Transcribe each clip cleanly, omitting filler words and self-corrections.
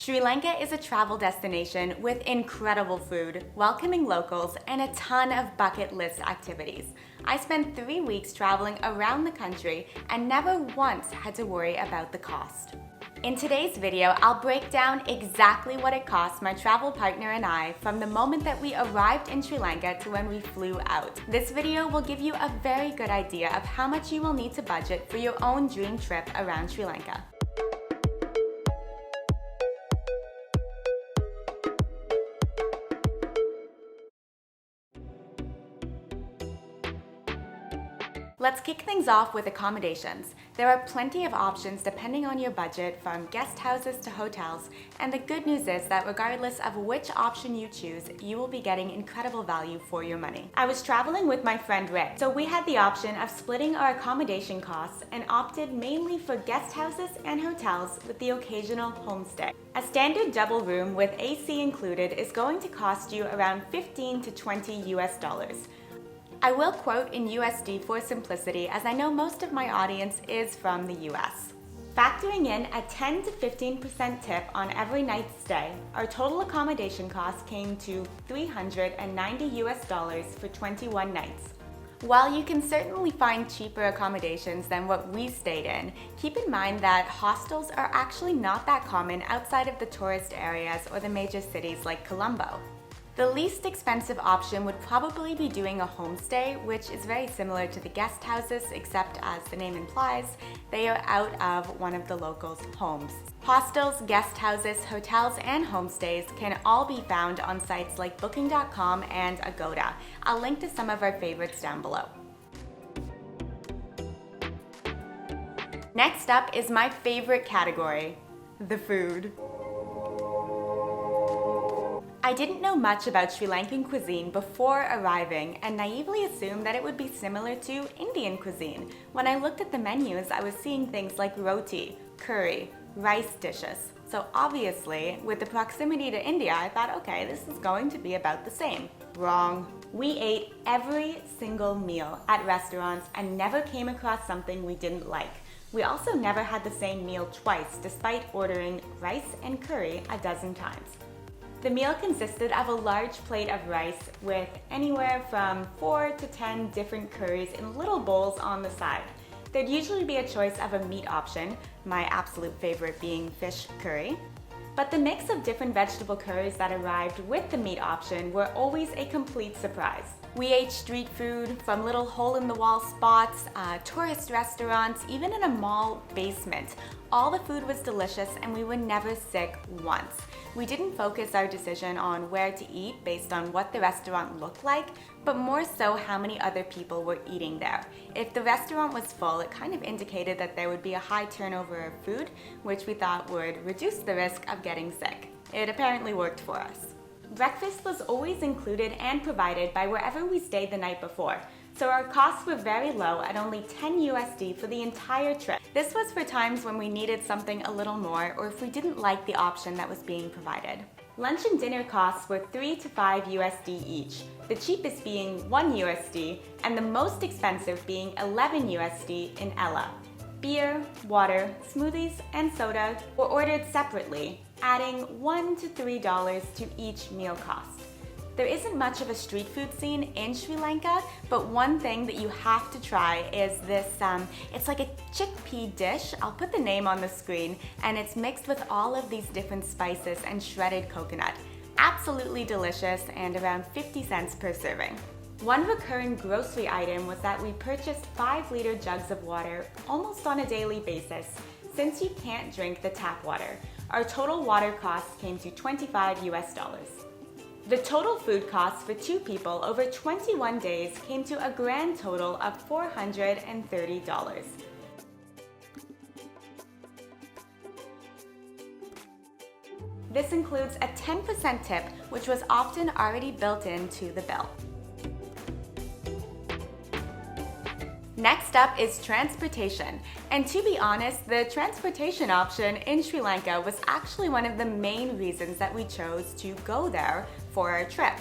Sri Lanka is a travel destination with incredible food, welcoming locals, and a ton of bucket list activities. I spent 3 weeks traveling around the country and never once had to worry about the cost. In today's video, I'll break down exactly what it cost my travel partner and I from the moment that we arrived in Sri Lanka to when we flew out. This video will give you a very good idea of how much you will need to budget for your own dream trip around Sri Lanka. Let's kick things off with accommodations. There are plenty of options depending on your budget, from guest houses to hotels, and the good news is that regardless of which option you choose, you will be getting incredible value for your money. I was traveling with my friend Rick, so we had the option of splitting our accommodation costs and opted mainly for guest houses and hotels with the occasional homestay. A standard double room with AC included is going to cost you around $15 to $20 US. I will quote in USD for simplicity, as I know most of my audience is from the US. Factoring in a 10 to 15% tip on every night's stay, our total accommodation cost came to $390 US for 21 nights. While you can certainly find cheaper accommodations than what we stayed in, keep in mind that hostels are actually not that common outside of the tourist areas or the major cities like Columbo. The least expensive option would probably be doing a homestay, which is very similar to the guest houses, except as the name implies, they are out of one of the locals' homes. Hostels, guest houses, hotels, and homestays can all be found on sites like Booking.com and Agoda. I'll link to some of our favorites down below. Next up is my favorite category, the food. I didn't know much about Sri Lankan cuisine before arriving and naively assumed that it would be similar to Indian cuisine. When I looked at the menus, I was seeing things like roti, curry, rice dishes. So obviously, with the proximity to India, I thought, okay, this is going to be about the same. Wrong. We ate every single meal at restaurants and never came across something we didn't like. We also never had the same meal twice, despite ordering rice and curry a dozen times. The meal consisted of a large plate of rice with anywhere from 4 to 10 different curries in little bowls on the side. There'd usually be a choice of a meat option, my absolute favorite being fish curry. But the mix of different vegetable curries that arrived with the meat option were always a complete surprise. We ate street food from little hole-in-the-wall spots, tourist restaurants, even in a mall basement. All the food was delicious and we were never sick once. We didn't focus our decision on where to eat based on what the restaurant looked like, but more so how many other people were eating there. If the restaurant was full, it kind of indicated that there would be a high turnover of food, which we thought would reduce the risk of getting sick. It apparently worked for us. Breakfast was always included and provided by wherever we stayed the night before, so our costs were very low at only 10 USD for the entire trip. This was for times when we needed something a little more or if we didn't like the option that was being provided. Lunch and dinner costs were 3 to 5 USD each, the cheapest being 1 USD and the most expensive being 11 USD in Ella. Beer, water, smoothies, and soda were ordered separately, adding $1 to $3 to each meal cost. There isn't much of a street food scene in Sri Lanka, but one thing that you have to try is this, it's like a chickpea dish. I'll put the name on the screen, and it's mixed with all of these different spices and shredded coconut. Absolutely delicious and around 50 cents per serving. One recurring grocery item was that we purchased 5-liter jugs of water almost on a daily basis, since you can't drink the tap water. Our total water costs came to $25 US. The total food costs for 2 people over 21 days came to a grand total of $430. This includes a 10% tip, which was often already built into the bill. Next up is transportation. And to be honest, the transportation option in Sri Lanka was actually one of the main reasons that we chose to go there for our trip.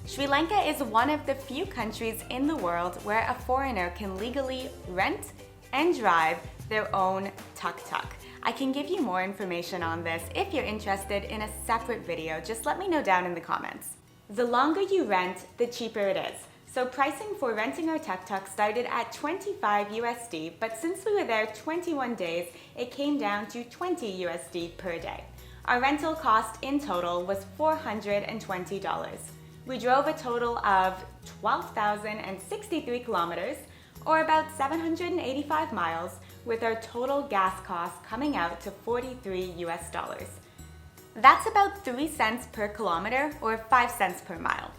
Sri Lanka is one of the few countries in the world where a foreigner can legally rent and drive their own tuk-tuk. I can give you more information on this if you're interested in a separate video. Just let me know down in the comments. The longer you rent, the cheaper it is. So pricing for renting our tuk-tuk started at 25 USD, but since we were there 21 days, it came down to 20 USD per day. Our rental cost in total was $420. We drove a total of 12,063 kilometers, or about 785 miles, with our total gas cost coming out to 43 US dollars. That's about 3 cents per kilometer, or 5 cents per mile.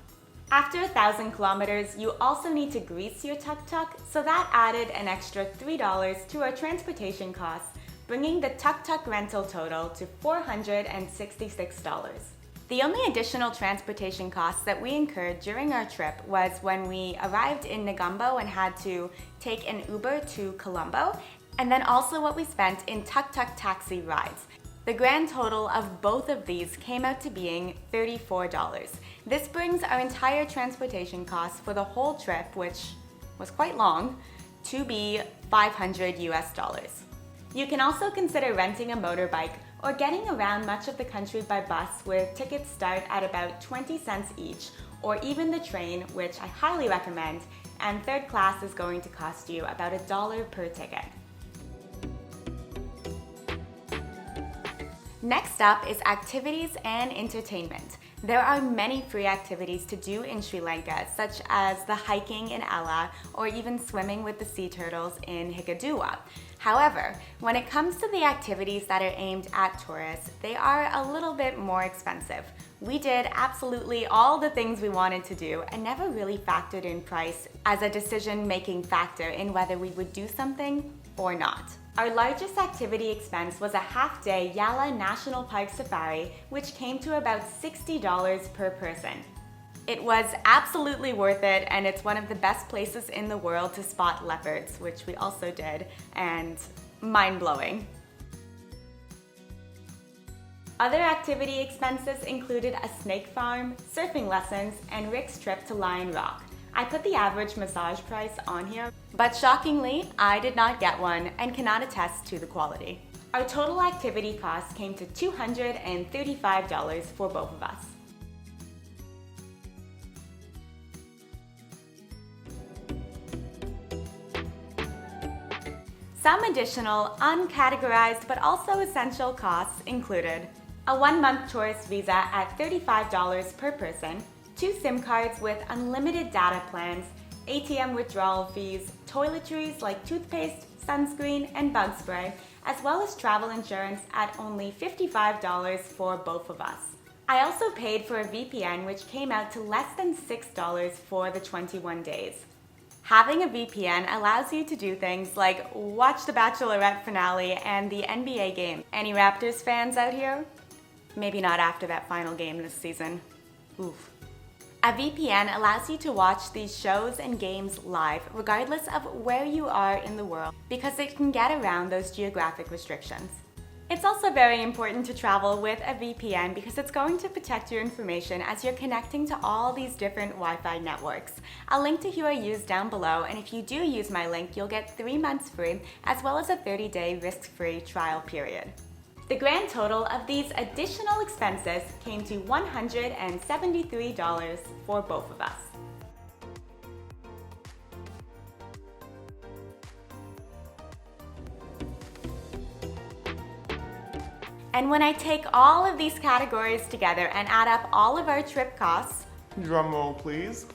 After 1,000 kilometers, you also need to grease your tuk-tuk, so that added an extra $3 to our transportation costs, bringing the tuk-tuk rental total to $466. The only additional transportation costs that we incurred during our trip was when we arrived in Negombo and had to take an Uber to Columbo, and then also what we spent in tuk-tuk taxi rides. The grand total of both of these came out to being $34. This brings our entire transportation costs for the whole trip, which was quite long, to be 500 US dollars. You can also consider renting a motorbike or getting around much of the country by bus, where tickets start at about 20 cents each, or even the train, which I highly recommend, and third class is going to cost you about $1 per ticket. Next up is activities and entertainment. There are many free activities to do in Sri Lanka, such as the hiking in Ella or even swimming with the sea turtles in Hikkaduwa. However, when it comes to the activities that are aimed at tourists, they are a little bit more expensive. We did absolutely all the things we wanted to do and never really factored in price as a decision-making factor in whether we would do something or not. Our largest activity expense was a half-day Yala National Park safari, which came to about $60 per person. It was absolutely worth it, and it's one of the best places in the world to spot leopards, which we also did, and mind-blowing. Other activity expenses included a snake farm, surfing lessons, and Rick's trip to Lion Rock. I put the average massage price on here, but shockingly, I did not get one and cannot attest to the quality. Our total activity cost came to $235 for both of us. Some additional uncategorized but also essential costs included a 1-month tourist visa at $35 per person, 2 SIM cards with unlimited data plans, ATM withdrawal fees, toiletries like toothpaste, sunscreen, and bug spray, as well as travel insurance at only $55 for both of us. I also paid for a VPN, which came out to less than $6 for the 21 days. Having a VPN allows you to do things like watch the Bachelorette finale and the NBA game. Any Raptors fans out here? Maybe not after that final game this season. Oof. A VPN allows you to watch these shows and games live, regardless of where you are in the world, because it can get around those geographic restrictions. It's also very important to travel with a VPN because it's going to protect your information as you're connecting to all these different Wi-Fi networks. I'll link to who I use down below, and if you do use my link, you'll get 3 months free, as well as a 30-day risk-free trial period. The grand total of these additional expenses came to $173 for both of us. And when I take all of these categories together and add up all of our trip costs, drum roll please,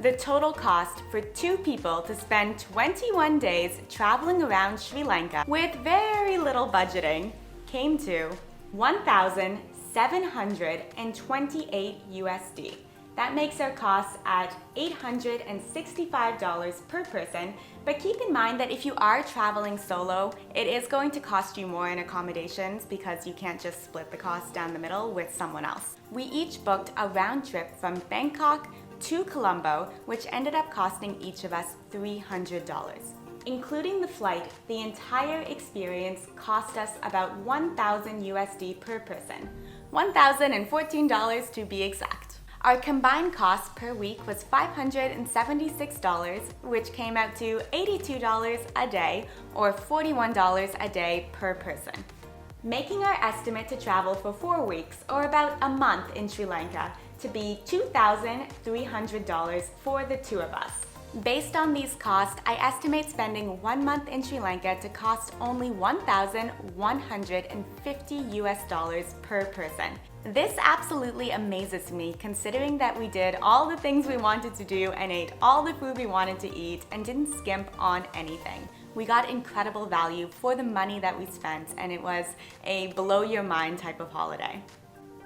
the total cost for 2 people to spend 21 days traveling around Sri Lanka with very little budgeting came to $1,728 USD. That makes our costs at $865 per person, but keep in mind that if you are traveling solo, it is going to cost you more in accommodations because you can't just split the cost down the middle with someone else. We each booked a round trip from Bangkok to Columbo, which ended up costing each of us $300. Including the flight, the entire experience cost us about $1,000 USD per person, $1,014 to be exact. Our combined cost per week was $576, which came out to $82 a day or $41 a day per person, making our estimate to travel for 4 weeks, or about a month in Sri Lanka, to be $2,300 for the two of us. Based on these costs, I estimate spending 1 month in Sri Lanka to cost only $1,150 per person. This absolutely amazes me, considering that we did all the things we wanted to do and ate all the food we wanted to eat and didn't skimp on anything. We got incredible value for the money that we spent, and it was a blow-your-mind type of holiday.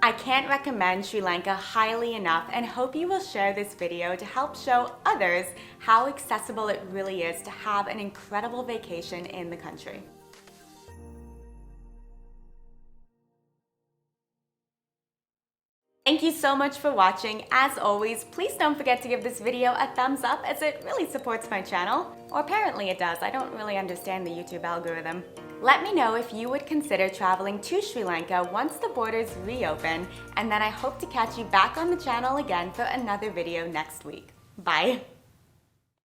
I can't recommend Sri Lanka highly enough, and hope you will share this video to help show others how accessible it really is to have an incredible vacation in the country. Thank you so much for watching. As always, please don't forget to give this video a thumbs up, as it really supports my channel. Or apparently it does. I don't really understand the YouTube algorithm. Let me know if you would consider traveling to Sri Lanka once the borders reopen, and then I hope to catch you back on the channel again for another video next week. Bye!